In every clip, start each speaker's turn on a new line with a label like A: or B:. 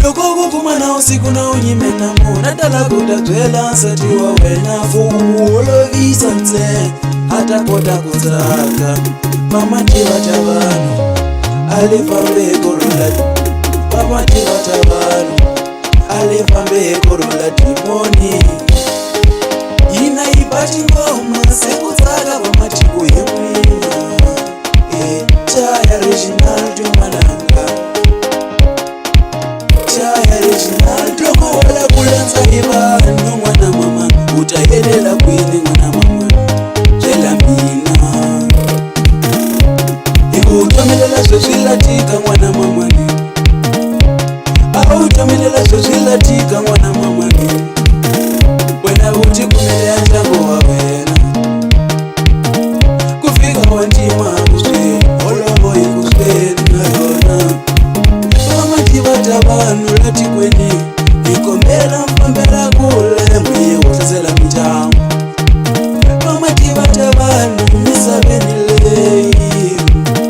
A: Loko kukumana usiku na unyimena muna dala kutatwela nsati wa wena fuku ulovisa nse hata kota kuzaka mama tiwa tabanu alifambe korulati mama tiwa tabanu alifambe korulati moni ina ibati ngoma sekuzaka pamatiku yemwina chaya regional tumananga chaya regional loko wala kulanza ibanu mwana mama utayelela kwini mwana mama jela mina ikutomelela zozwilatika mwana mama ni automelela zozwilatika mwana mama ni wena uti kumelea njango wa wena kufika wantima kuswe olobo ikuswe nayona wamatiba tabanu lati kweni ikombela mpambela kule mwiye utazela mijangu wamatiba tabanu misabenile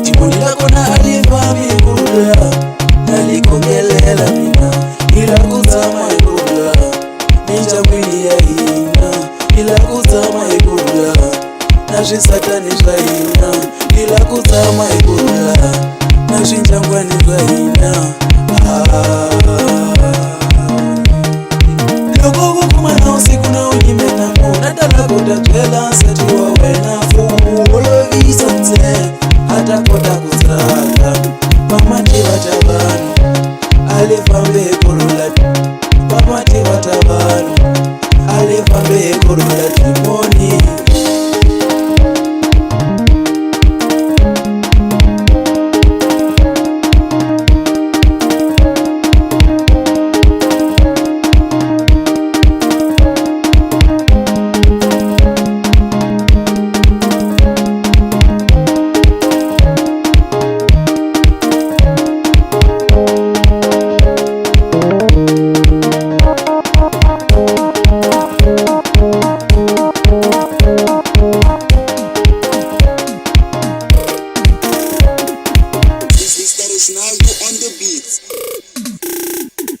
A: timonilakona alifami kula nalikongelela mina ila kuzama ikula nijamwini ya ina ila kuzama ikula nazvisatani zvaina ila kuzama ikula nazvinjangwani zvaina loko kukumana usiku na unyimena muna dala kutatwela nsati wa wena fuku ulovisa nse hata kota kuzaka pamatiwa tabanu alifambe korulati pamatiwa tabanu alifambe korulati moni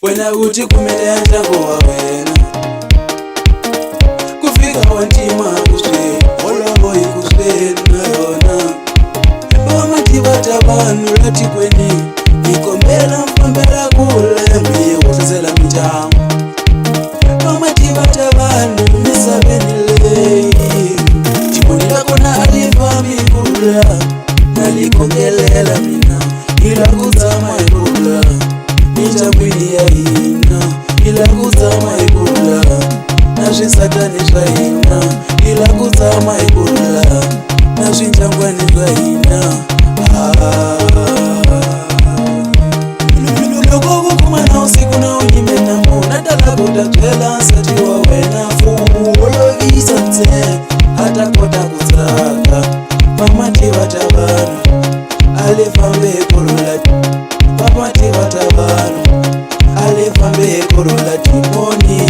A: wena uti kumelea njango wa wena kufika wantima kuswe olobo ikuswe nayona wamatiba tabanu lati kweni ikombela mpambela kule mwiye utazela mijangu wamatiba tabanu misabenile timonilakona alifami kula nalikongelela mina ila kuzama ikula nijamwini ya ina ila kuzama ikula nazvisatani zvaina ila kuzama ikula nazvinjangwani zvaina loko kukumana usiku na unyimena muna dala kutatwela nsati wa wena fuku ulovisa nse hata kota kuzaka pamatiwa tabanu alifambe korulati pamatiwa tabanu alifambe korulati moni